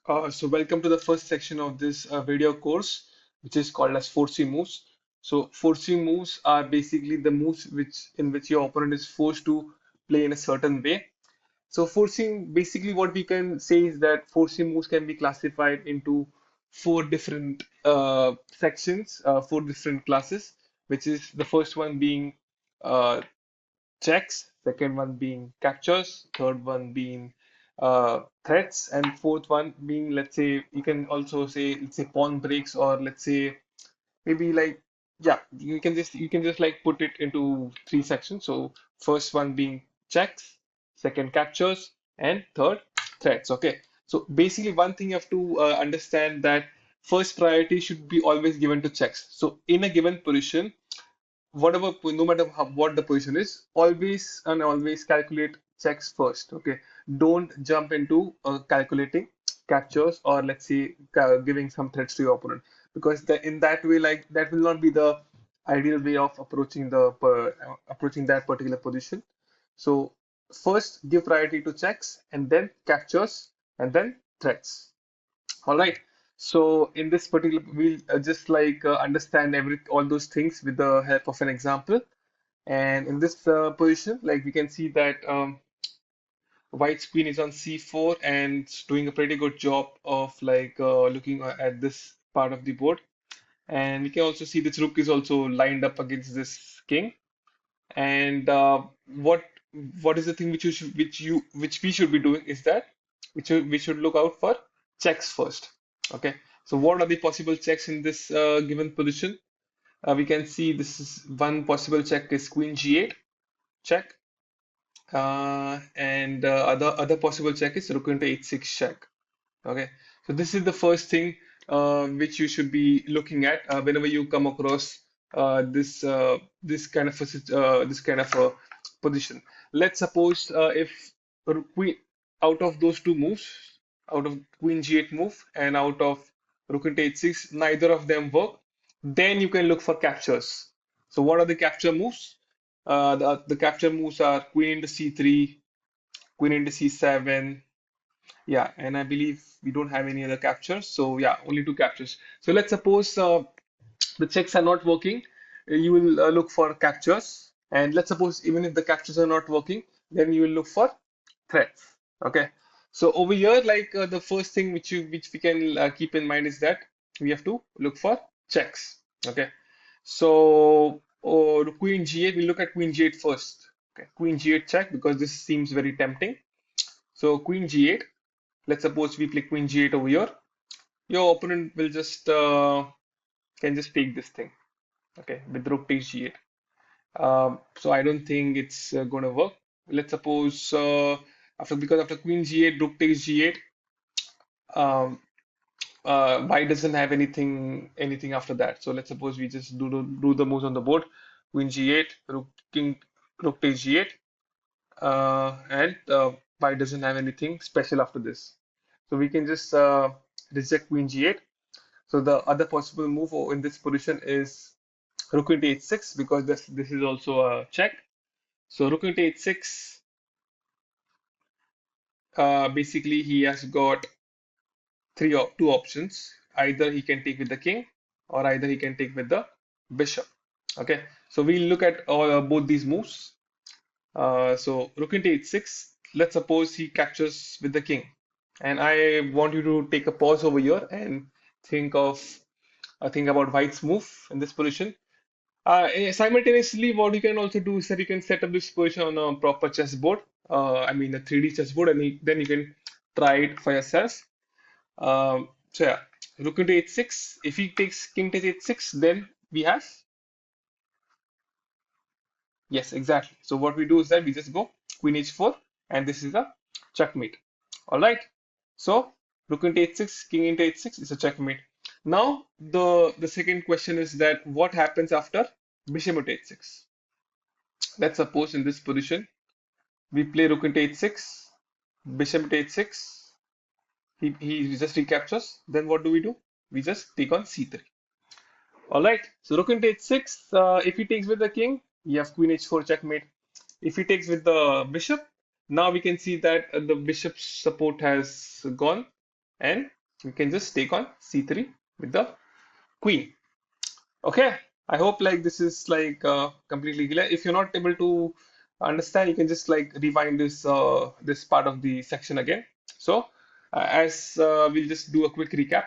So welcome to the first section of this video course, which is called as forcing moves. So forcing moves are basically the moves in which your opponent is forced to play in a certain way. So forcing, basically what we can say is that forcing moves can be classified into four different sections, four different classes, which is the first one being uh, checks, second one being captures, third one being threats, and fourth one being, let's say, you can also say, let's say, pawn breaks, or let's say maybe like, yeah, you can just like put it into three sections. So first one being checks, second captures, and third threats. Okay. So basically, one thing you have to understand that first priority should be always given to checks. So in a given position, no matter what the position is, always and always calculate checks first. Okay, don't jump into calculating captures, or let's say giving some threats to your opponent, because in that way, like, that will not be the ideal way of approaching that particular position. So first give priority to checks, and then captures, and then threats. All right. So in this particular, we'll just like understand all those things with the help of an example. And in this position, like, we can see that white's queen is on c4 and it's doing a pretty good job of like looking at this part of the board. And we can also see this rook is also lined up against this king. And what is the thing which we should be doing is that we should look out for checks first. Okay. So what are the possible checks in this given position? We can see this is one possible check is queen g8 check, and other possible check is rook into h6 check. Okay, so this is the first thing which you should be looking at whenever you come across this kind of a position. Let's suppose if queen, out of those two moves, out of queen g8 move and out of rook into h6, neither of them work, then you can look for captures. So what are the capture moves? The capture moves are queen into c3, queen into c7. Yeah, and I believe we don't have any other captures. So yeah, only two captures. So let's suppose the checks are not working. You will look for captures. And let's suppose even if the captures are not working, then you will look for threats. Okay. So over here, like the first thing which we can keep in mind is that we have to look for checks. Okay. So queen g8, we look at queen g8 first. Okay. Queen g8 check, because this seems very tempting. So queen g8. Let's suppose we play queen g8 over here. Your opponent will just can just take this thing, okay, with rook takes g8. So I don't think it's going to work. Let's suppose after queen g8, rook takes g8. Um, White doesn't have anything after that. So let's suppose we just do the moves on the board. Queen g8, rook takes g8, and White doesn't have anything special after this. So we can just reject queen g8. So the other possible move in this position is rook into h6, because this is also a check. So rook into h6, basically he has got two options. Either he can take with the king, or either he can take with the bishop. Okay, so we'll look at both these moves. So rook into h6. Let's suppose he captures with the king, and I want you to take a pause over here and think of think about White's move in this position. Simultaneously, what you can also do is that you can set up this position on a proper chessboard. I mean, a 3D chessboard, and then you can try it for yourself. So yeah, rook into h6. If he takes king takes h6, then we have, yes, exactly. So what we do is that we just go queen h4, and this is a checkmate. All right. So rook into h6, king into h6 is a checkmate. Now the second question is that what happens after bishop into h6? Let's suppose in this position we play rook into h6, bishop into h6. He just recaptures. Then what do? We just take on c3. All right. So rook into h6. If he takes with the king, you have queen h4 checkmate. If he takes with the bishop, now we can see that the bishop's support has gone. and you can just take on c3 with the queen. Okay, I hope like this is like completely clear. If you're not able to understand, you can just like rewind this part of the section again. So as we'll just do a quick recap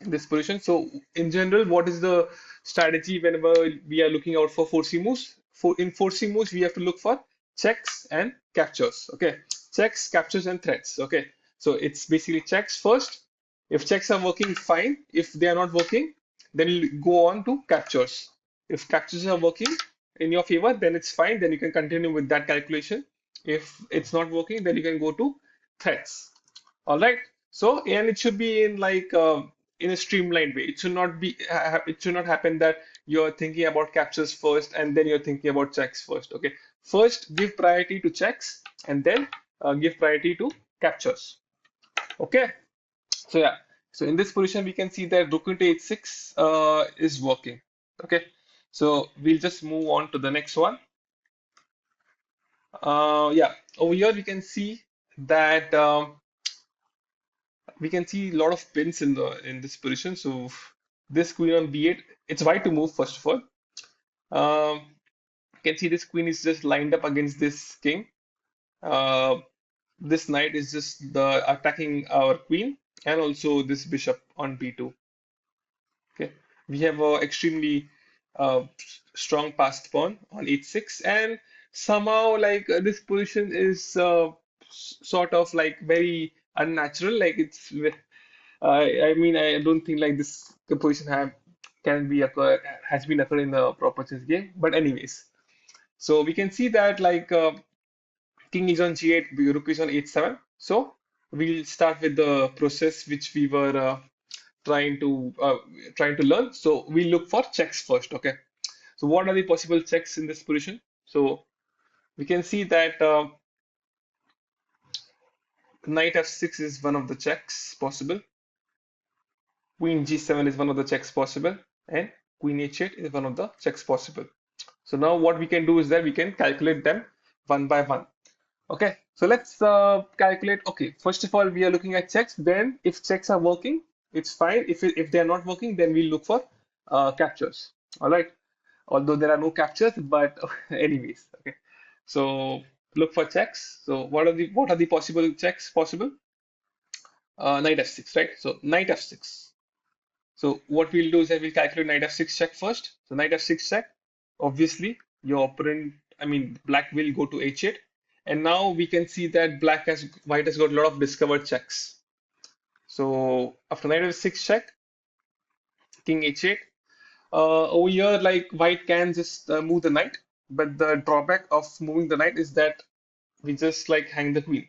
in this position. So in general, what is the strategy whenever we are looking out for 4C moves? In 4C moves, we have to look for checks and captures. Okay, checks, captures, and threats. Okay, so it's basically checks first. If checks are working, fine. If they are not working, then you go on to captures. If captures are working in your favor, then it's fine. Then you can continue with that calculation. If it's not working, then you can go to threats. All right. So, and it should be in like in a streamlined way. It should not be it should not happen that you're thinking about captures first and then you're thinking about checks first. Okay. First, give priority to checks and then give priority to captures. Okay. So yeah. So in this position, we can see that rook into h6 is working. Okay. So we'll just move on to the next one. Yeah. Over here, we can see that. We can see a lot of pins in this position. So this queen on b8, it's white to move first of all. You can see this queen is just lined up against this king. Uh, this knight is just the attacking our queen, and also this bishop on b2. Okay, we have a extremely strong passed pawn on h6, and somehow like this position is sort of like very unnatural. Like I mean, I don't think like this composition have can be occur has been occurred in the proper chess game. But anyways, so we can see that like king is on g8, rook is on h7. So we'll start with the process which we were trying to uh, trying to learn. So we look for checks first. Okay. So what are the possible checks in this position? So we can see that knight f6 is one of the checks possible. Queen g7 is one of the checks possible, and queen h8 is one of the checks possible. So now what we can do is that we can calculate them one by one. Okay, so let's calculate. Okay, first of all, we are looking at checks. Then if checks are working, it's fine. If they are not working, then we look for captures. All right. Although there are no captures, but anyways, okay. So look for checks. So what are the possible checks possible? Knight f6, right? So knight f6. So what we'll do is that we'll calculate knight f6 check first. So knight f6 check, obviously your opponent, I mean black will go to h8. And now we can see that white has got a lot of discovered checks. So after knight f6 check, king h8. Over here, like white can just move the knight, but the drawback of moving the knight is that we just like hang the queen.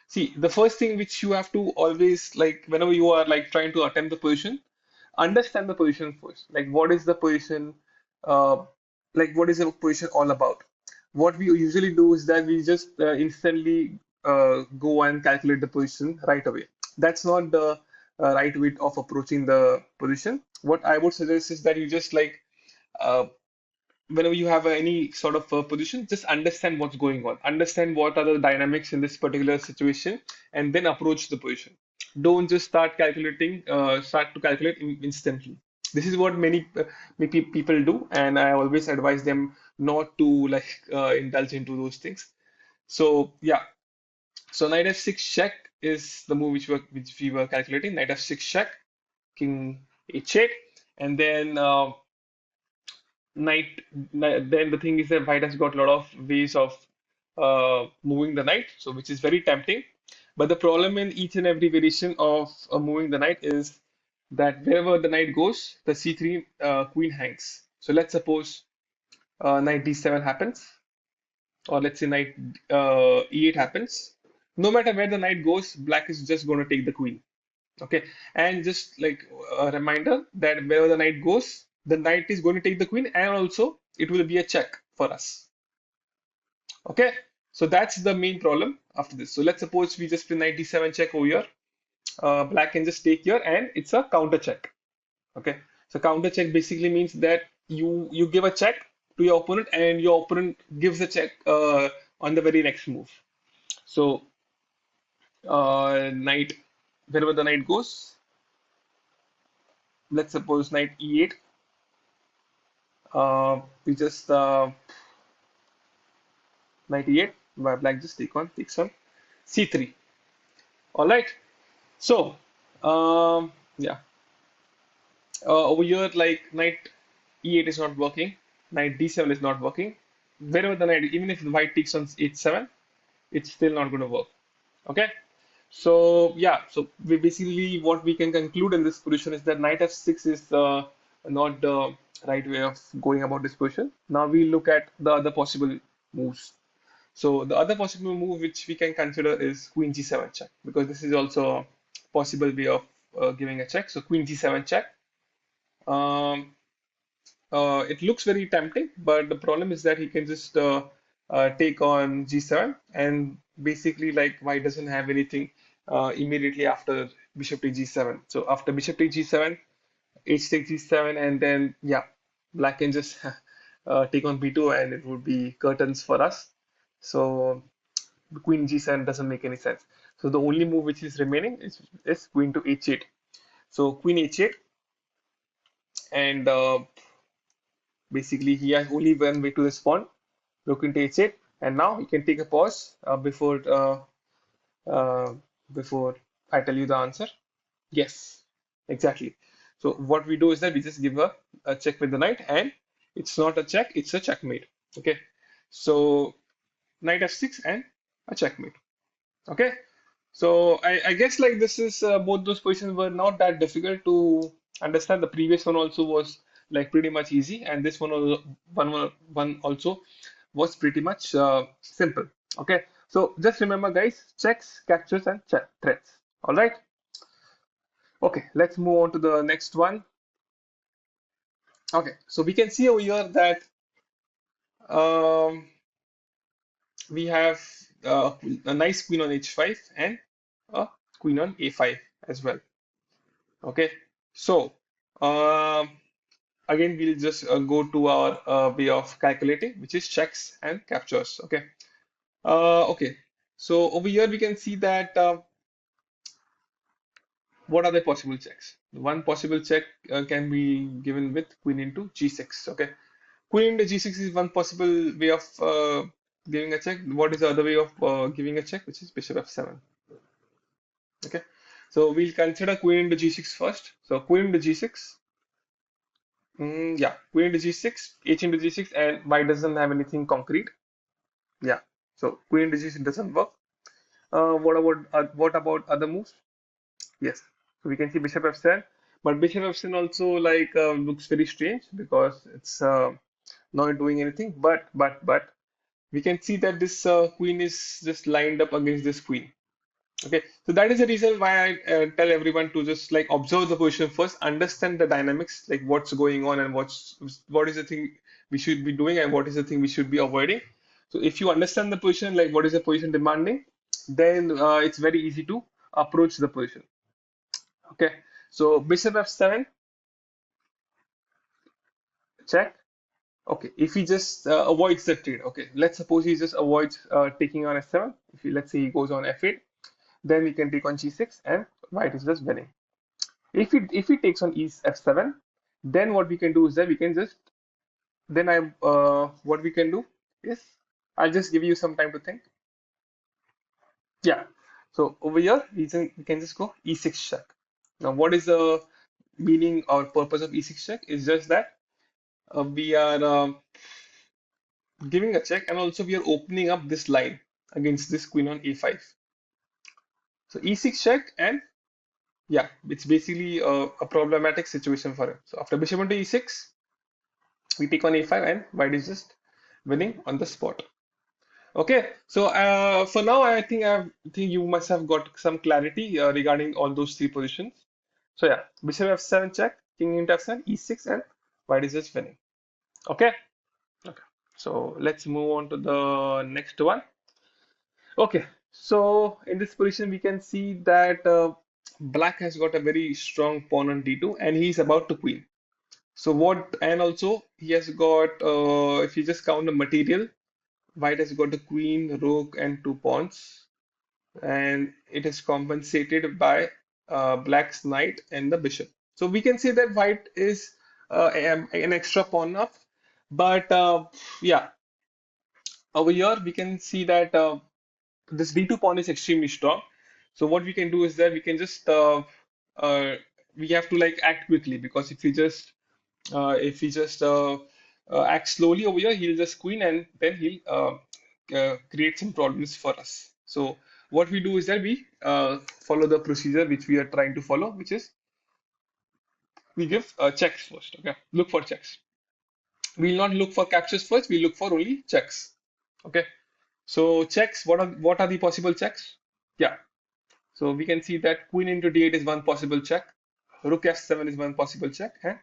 See, the first thing which you have to always like whenever you are like trying to attempt the position, understand the position first. Like what is the position, uh, like what is the position all about? What we usually do is that we just instantly go and calculate the position right away. That's not the right way of approaching the position. What I would suggest is that you just like uh, whenever you have any sort of position, just understand what's going on, understand what are the dynamics in this particular situation, and then approach the position. Don't just start to calculate instantly. This is what many people do, and I always advise them not to like indulge into those things. So yeah, so knight f6 check is the move which we were calculating. Knight f6 check, king h8, and then then the thing is that white has got a lot of ways of moving the knight, so which is very tempting. But the problem in each and every variation of moving the knight is that wherever the knight goes, the c3 queen hangs. So let's suppose knight d7 happens, or let's say knight e8 happens. No matter where the knight goes, black is just going to take the queen. Okay, and just like a reminder that wherever the knight goes, the knight is going to take the queen, and also it will be a check for us. Okay, so that's the main problem after this. So let's suppose we just play knight d7 check over here. Black can just take here, and it's a counter check. Okay, so counter check basically means that you give a check to your opponent, and your opponent gives a check on the very next move. So knight wherever the knight goes, let's suppose knight e8. We just knight e8. While black just takes on c3. All right. So, yeah, over here, like knight e8 is not working, knight d7 is not working. Wherever the knight, even if the white takes on h7, it's still not going to work. Okay. So yeah, so we basically what we can conclude in this position is that knight f6 is not the right way of going about this position. Now we look at the other possible moves. So the other possible move which we can consider is queen g7 check, because this is also a possible way of giving a check. So queen g7 check. Um, it looks very tempting, but the problem is that he can just take on g7, and basically like white doesn't have anything immediately after bishop takes g7. So after bishop takes g7, h takes g7, and then yeah, black can just take on b2, and it would be curtains for us. So queen g7 doesn't make any sense. So the only move which is remaining is queen to h8. So queen h8, and basically he has only one way to respond. Rook into h8, and now you can take a pause uh, before I tell you the answer. Yes, exactly. So what we do is that we just give a check with the knight, and it's not a check, it's a checkmate. Okay, so knight f6 and a checkmate. Okay, so I guess like this is both those positions were not that difficult to understand. The previous one also was like pretty much easy, and this one also was pretty much simple. Okay, so just remember, guys, checks, captures, and threats. All right. Okay, let's move on to the next one. Okay, so we can see over here that um, we have a nice queen on h5 and a queen on a5 as well. Okay, so um, again we'll just go to our way of calculating, which is checks and captures. Okay, okay. So over here we can see that what are the possible checks? One possible check can be given with queen into g6. Okay, queen into g6 is one possible way of giving a check. What is the other way of giving a check? Which is bishop f7. Okay, so we'll consider queen into g6 first. So queen into g6. Yeah, queen into g6, h into g6, and white doesn't have anything concrete. Yeah, so queen into g6 doesn't work. What about other moves? Yes, so we can see bishop f7, but bishop f7 also like looks very strange because it's not doing anything. But we can see that this queen is just lined up against this queen. Okay, so that is the reason why I tell everyone to just like observe the position first, understand the dynamics, like what's going on and what is the thing we should be doing and what is the thing we should be avoiding. So if you understand the position, like what is the position demanding, then it's very easy to approach the position. Okay, so bishop f7 check. Okay, if he just avoids the trade, okay, let's suppose he just avoids taking on f7. If he, let's say he goes on f8, then we can take on g6 and white is just winning. If he takes on f7, then what we can do is that we can just then I what we can do is I'll just give you some time to think. Yeah. So over here we can just go e6 check. Now what is the meaning or purpose of e6 check? Is just that we are giving a check, and also we are opening up this line against this queen on a5. So e6 check, and yeah, it's basically a problematic situation for him. So after bishop into e6, we take on a5, and white is just winning on the spot. Okay, so for now, I think you must have got some clarity regarding all those three positions. So yeah, bishop f7 check, king into f7, e6, and white is just winning. Okay, okay. So let's move on to the next one. Okay, so in this position, we can see that black has got a very strong pawn on d2, and he's about to queen. So what, and also he has got, if you just count the material, white has got the queen, rook, and two pawns, and it is compensated by black's knight and the bishop. So we can say that white is an extra pawn up, but yeah, over here we can see that this d2 pawn is extremely strong. So what we can do is that we can just uh, we have to like act quickly, because if we just act slowly over here, he'll just queen and then he'll create some problems for us. So what we do is that we follow the procedure which we are trying to follow, which is we give checks first. Okay, look for checks. We'll not look for captures first. We look for only checks. Okay. So checks. What are the possible checks? Yeah. So we can see that queen into d8 is one possible check. Rook f7 is one possible check. And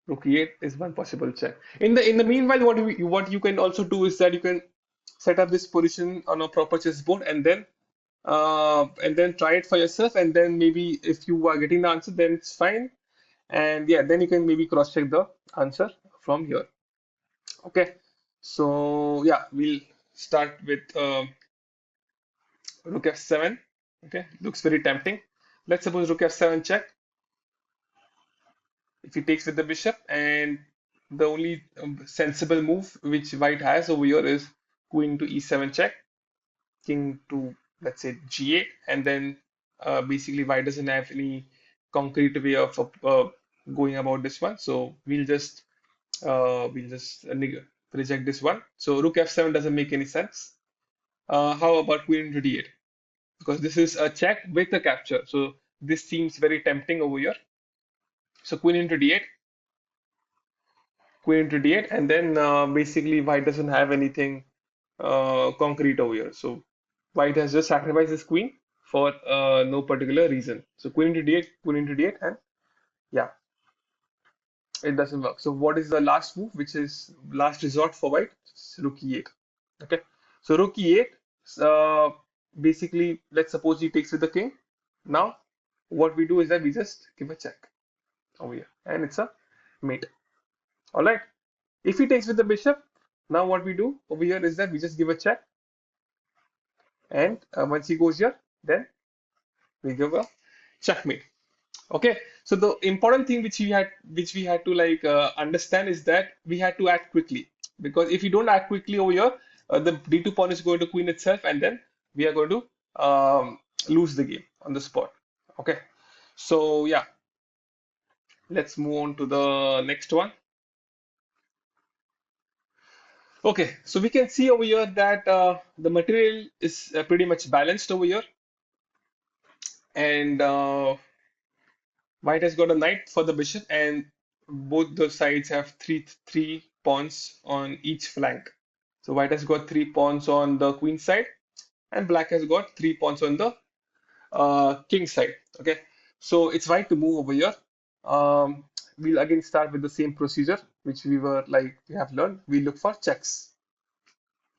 rook e8 is one possible check. In the meanwhile, what you can also do is that you can set up this position on a proper chessboard, and then try it for yourself, and then maybe if you are getting the answer, then it's fine. And yeah, then you can maybe cross check the answer from here. Okay, so yeah, we'll start with rook f7. Okay, looks very tempting. Let's suppose rook f7 check. If he takes with the bishop, and the only sensible move which white has over here is queen to e7 check, king to, let's say, g8, and then basically white doesn't have any concrete way of going about this one. So we'll just reject this one. So rook f7 doesn't make any sense. How about queen into d8? Because this is a check with a capture. So this seems very tempting over here. So queen into d8, and then basically white doesn't have anything concrete over here. So white has just sacrificed his queen for no particular reason. So queen into d8, and yeah, it doesn't work. So what is the last move, which is last resort for white? It's rook e8. Okay, so rook e8. Uh, Basically, let's suppose he takes with the king. Now, what we do is that we just give a check over here, and it's a mate. All right. If he takes with the bishop, now what we do over here is that we just give a check, and once he goes here, then we give a checkmate. Okay, so the important thing which we had to like understand is that we had to act quickly, because if you don't act quickly over here, the d2 pawn is going to queen itself, and then we are going to lose the game on the spot. Okay, so yeah, let's move on to the next one. Okay, so we can see over here that the material is pretty much balanced over here, and white has got a knight for the bishop, and both the sides have three pawns on each flank. So white has got three pawns on the queen side, and black has got three pawns on the king side. Okay, so it's right to move over here. Um, we'll again start with the same procedure which we have learned. We look for checks.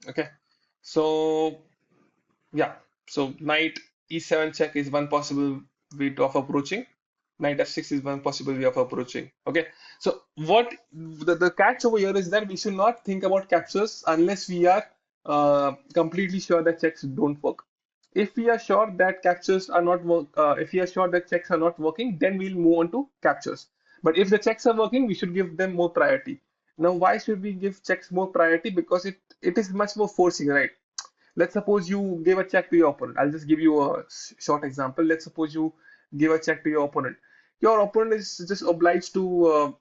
Okay, so yeah, so knight e7 check is one possible way of approaching. Knight f6 is one possible way of approaching. Okay, so what the catch over here is that we should not think about captures unless we are completely sure that checks don't work. If we are sure that if we are sure that checks are not working, then we'll move on to captures. But if the checks are working, we should give them more priority. Now, why should we give checks more priority? Because it is much more forcing, right? Let's suppose you give a check to your opponent. I'll just give you a short example. Let's suppose you give a check to your opponent. Your opponent is just obliged to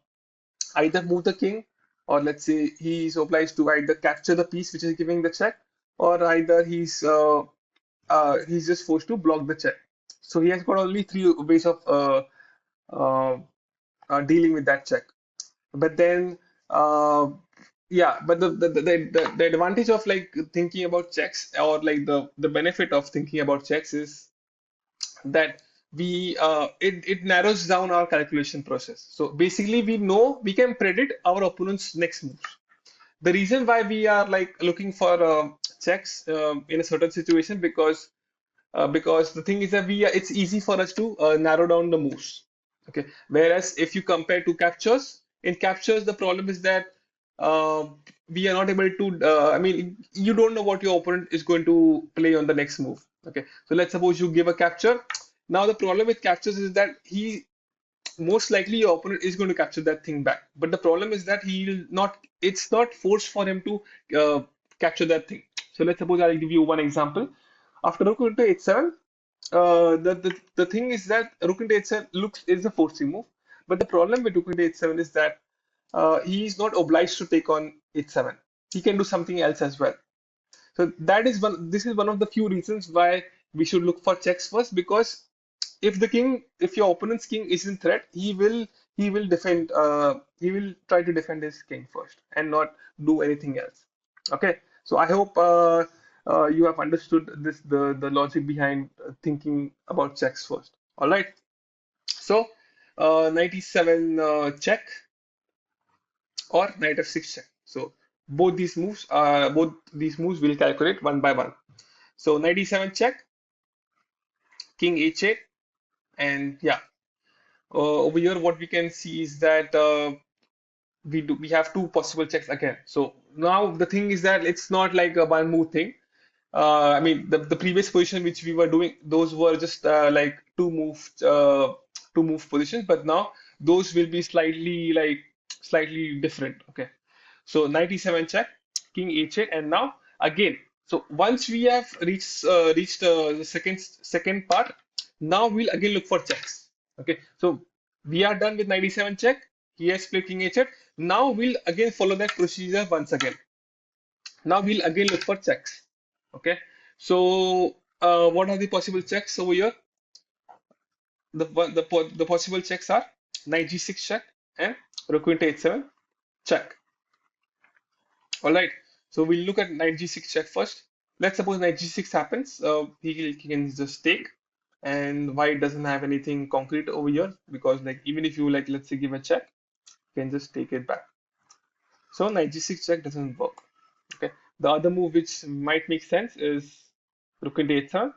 either move the king, or let's say he is obliged to either capture the piece which is giving the check, or either he's just forced to block the check. So he has got only three ways of uh, dealing with that check. But then, yeah, but the advantage of like thinking about checks, or like the benefit of thinking about checks, is that it narrows down our calculation process. So basically, we can predict our opponent's next move. The reason why we are like looking for checks in a certain situation, because the thing is that it's easy for us to narrow down the moves. Okay, whereas if you compare to captures, in captures the problem is that uh, we are not able to I mean, you don't know what your opponent is going to play on the next move. Okay, so let's suppose you give a capture, Now the problem with captures is that he most likely your opponent is going to capture that thing back. But the problem is that he'll not, it's not forced for him to capture that thing. So let's suppose I'll give you one example. After rook into h7, the thing is that rook into h7 looks is a forcing move. But the problem with rook into h7 is that he is not obliged to take on h7. He can do something else as well. So that is one. This is one of the few reasons why we should look for checks first, because if your opponent's king is in threat, he will defend. He will try to defend his king first and not do anything else. Okay. So I hope you have understood the logic behind thinking about checks first. All right. So 97 check or knight f6 check. So both these moves will calculate one by one. So 97 check, king h8, and yeah, over here what we can see is that we have two possible checks again. So now the thing is that it's not like a one move thing. I mean the previous position which we were doing, those were just like two move positions, but now those will be slightly different. Okay. So 97 check, king h8, and now again. So once we have reached the second part, now we'll again look for checks. Okay, so we are done with 97 check. He has played king h8. Now we'll again follow that procedure once again. Now we'll again look for checks. Okay, so what are the possible checks over here? The possible checks are knight g6 check and rook into h7 check. All right, so we'll look at knight g6 check first. Let's suppose knight g6 happens. He can just take, and white doesn't have anything concrete over here, because like even if you like, let's say, give a check, you can just take it back. So knight g6 check doesn't work. Okay. The other move which might make sense is rook into h7,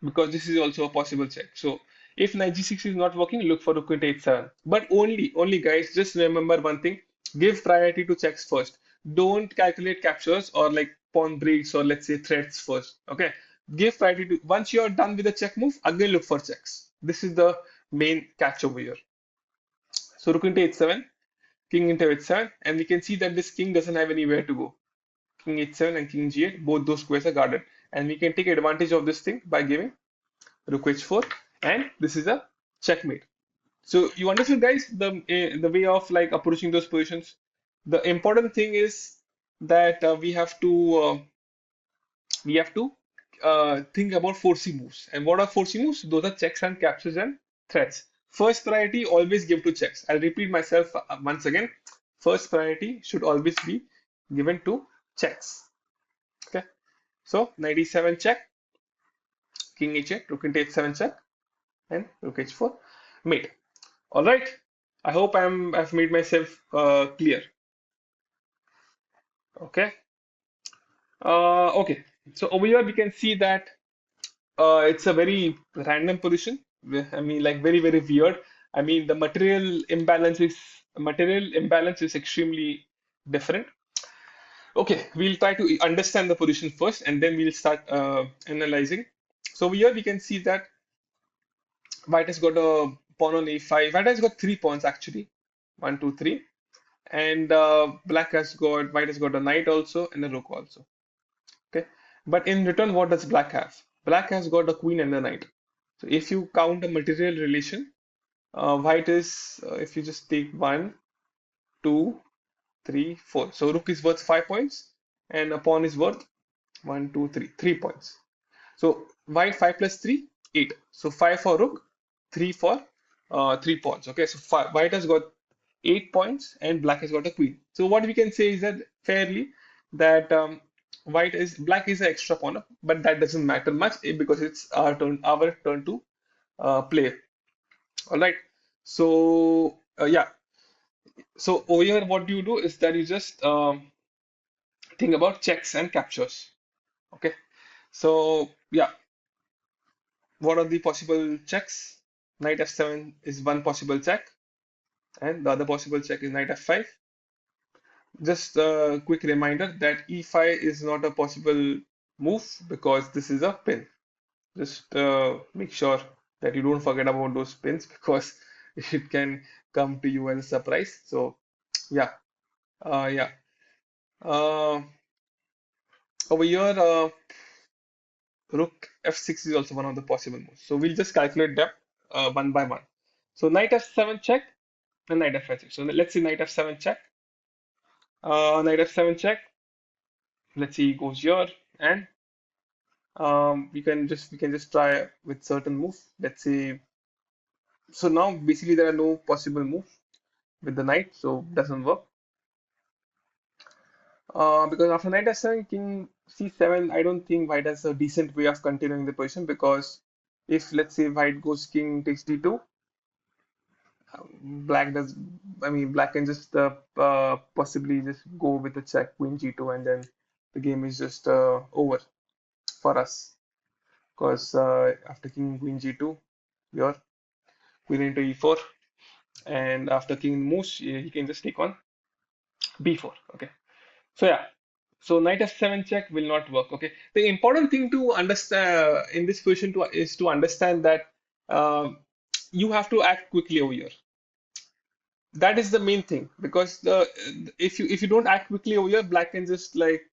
because this is also a possible check. So if knight g6 is not working, look for rook into h7. But only guys, just remember one thing: give priority to checks first. Don't calculate captures or like pawn breaks or let's say threats first. Okay, give priority to, once you are done with the check move, again look for checks. This is the main catch over here. So rook into h7, king into h7, and we can see that this king doesn't have anywhere to go. King h7 and king g8, both those squares are guarded, and we can take advantage of this thing by giving rook h4, and this is a checkmate. So you understood, guys, the way of like approaching those positions. The important thing is that we have to think about forcing moves. And what are forcing moves? Those are checks and captures and threats. First priority, always give to checks. I'll repeat myself once again. First priority should always be given to checks. Okay. So 97 check, king h8, rook into h7 check, and rook h4 mate. All right. I hope I've made myself clear. Okay. Okay. So over here we can see that it's a very random position. I mean, like very weird. I mean, the material imbalance is extremely different. Okay, we'll try to understand the position first, and then we'll start analyzing. So over here we can see that white has got a pawn on a5. White has got three pawns actually, one, two, three, and white has got a knight also and a rook also. Okay, but in return, what does black have? Black has got a queen and a knight. So if you count a material relation, white is if you just take one, two, three, four. So rook is worth 5 points, and a pawn is worth one, two, three, 3 points. So white 5 plus 3, 8. So 5 for rook, 3 for 3 pawns. Okay, so white has got 8 points and black has got a queen. So what we can say is that fairly that black is an extra pawn, but that doesn't matter much because it's our turn to play. All right. So yeah. So over here, what you do is that you just think about checks and captures. Okay. So yeah, what are the possible checks? Knight f7 is one possible check, and the other possible check is knight f5. Just a quick reminder that e5 is not a possible move because this is a pin. Just make sure that you don't forget about those pins because it can come to you as a surprise. So yeah, yeah. Uh, Over here, rook f6 is also one of the possible moves. So we'll just calculate them one by one. So knight f7 check and knight f5 check. So let's see knight f7 check. Knight f7 check. Let's see, he goes here, and we can just try with certain move. Let's say, so now basically there are no possible move with the knight, so doesn't work. Because after knight f7, king c7, I don't think white has a decent way of continuing the position, because if let's say white goes king takes d2, black does, I mean, black can just possibly just go with a check, queen g2, and then the game is just over for us. Because after king queen g2, your queen into e4, and after king moves, he can just take on b4. Okay, so yeah, so knight f7 check will not work. Okay, the important thing to understand in this position is to understand that um, you have to act quickly over here. That is the main thing, because the if you don't act quickly over here, black can just like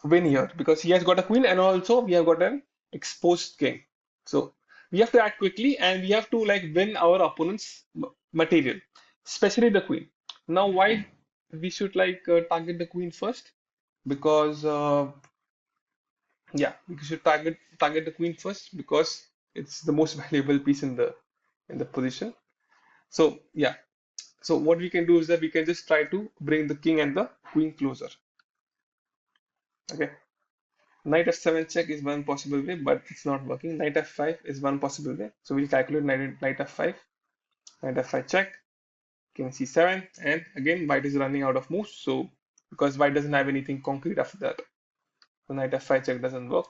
win here, because he has got a queen and also we have got an exposed king. So we have to act quickly and we have to like win our opponent's material, especially the queen. Now why we should like target the queen first? Because yeah, we should target the queen first because it's the most valuable piece in the position. So yeah, so what we can do is that we can just try to bring the king and the queen closer. Okay. Knight f7 check is one possible way, but it's not working. Knight f5 is one possible way. So we'll calculate knight f5, knight f5 check, king c7, and again white is running out of moves. So because white doesn't have anything concrete after that, so knight f5 check doesn't work.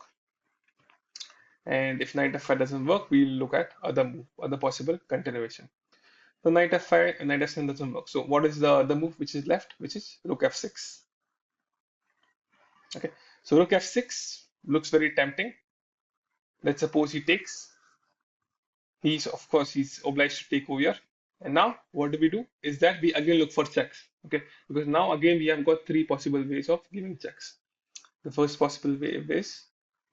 And if knight f5 doesn't work, we'll look at other move, other possible continuation. So knight f5 and knight f7 doesn't work. So what is the other move which is left, which is rook f6. Okay, so rook f6 looks very tempting. Let's suppose he takes. He's of course he's obliged to take over here. And now what do we do is that we again look for checks. Okay, because now again we have got three possible ways of giving checks. The first possible way is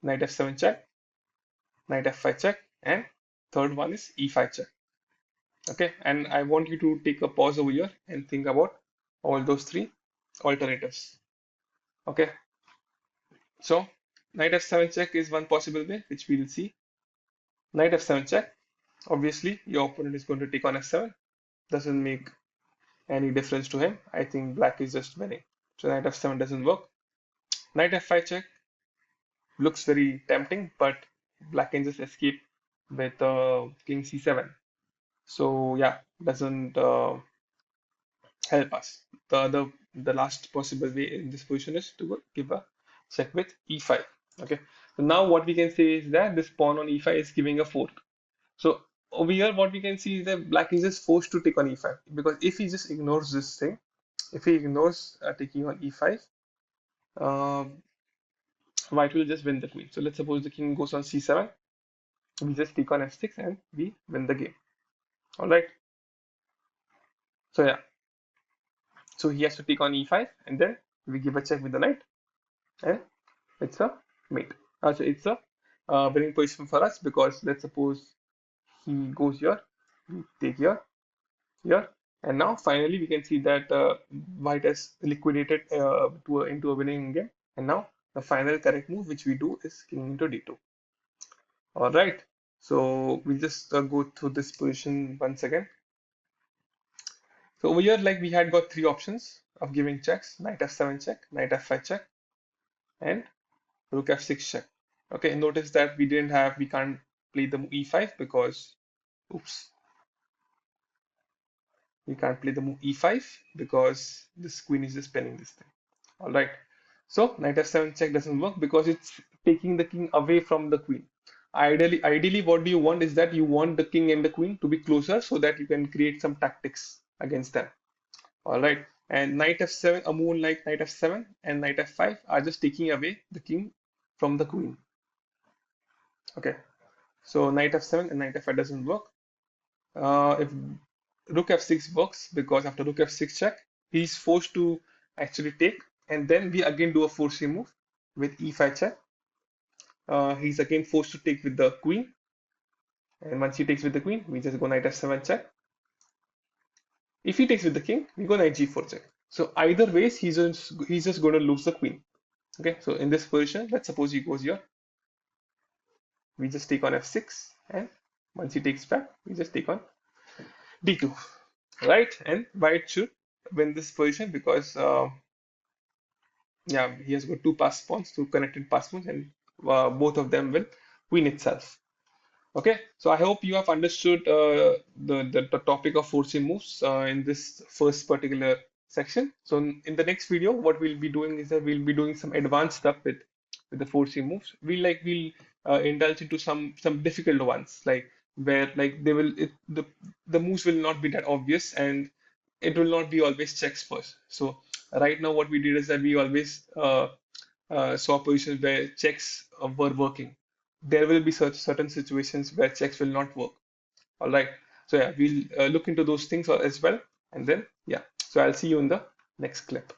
knight f7 check, knight f5 check, and third one is e5 check. Okay, and I want you to take a pause over here and think about all those three alternatives. Okay, so knight f7 check is one possible way, which we will see. Knight f7 check. Obviously, your opponent is going to take on f7. Doesn't make any difference to him. I think black is just winning. So knight f7 doesn't work. Knight f5 check looks very tempting, but black can just escape with king c7. So yeah, doesn't help us. The last possible way in this position is to give a check with e5. Okay. So now what we can say is that this pawn on e5 is giving a fourth. So over here, what we can see is that black is just forced to take on e5, because if he just ignores this thing, if he ignores taking on e5, white will just win the queen. So let's suppose the king goes on c7, we just take on f6 and we win the game. All right. So yeah, so he has to take on e5 and then we give a check with the knight, and it's a mate. So it's a winning position for us, because let's suppose he goes here, we take here, here, and now finally we can see that white has liquidated into a winning game. And now the final correct move which we do is king into d2. All right, so we'll just go through this position once again. So over here, like we had got three options of giving checks: knight f7 check, knight f5 check, and rook f6 check. Okay, notice that we can't play the e5 because, oops, we can't play the move e5 because this queen is just pinning this thing. All right. So knight f7 check doesn't work because it's taking the king away from the queen. Ideally, what do you want is that you want the king and the queen to be closer so that you can create some tactics against them. All right. And knight f7, a move like knight f7 and knight f5 are just taking away the king from the queen. Okay. So knight f7 and knight f5 doesn't work. If rook f6 works, because after rook f6 check, he's forced to actually take, and then we again do a 4c move with e5 check. He's again forced to take with the queen, and once he takes with the queen, we just go knight f7 check. If he takes with the king, we go knight g4 check. So either ways, he's just going to lose the queen. Okay, so in this position, let's suppose he goes here. We just take on f6, and once he takes back, we just take on d2, right? And white should win this position because yeah, he has got two pass pawns, two connected pass pawns, and both of them will win itself. Okay, so I hope you have understood the topic of forcing moves in this first particular section. So in the next video, what we'll be doing is that we'll be doing some advanced stuff with the forcing moves. We'll indulge into some difficult ones, like where like the moves will not be that obvious, and it will not be always checks first. So right now, what we did is that we always saw positions where checks were working. There will be such certain situations where checks will not work. All right. So yeah, we'll look into those things as well. And then yeah, so I'll see you in the next clip.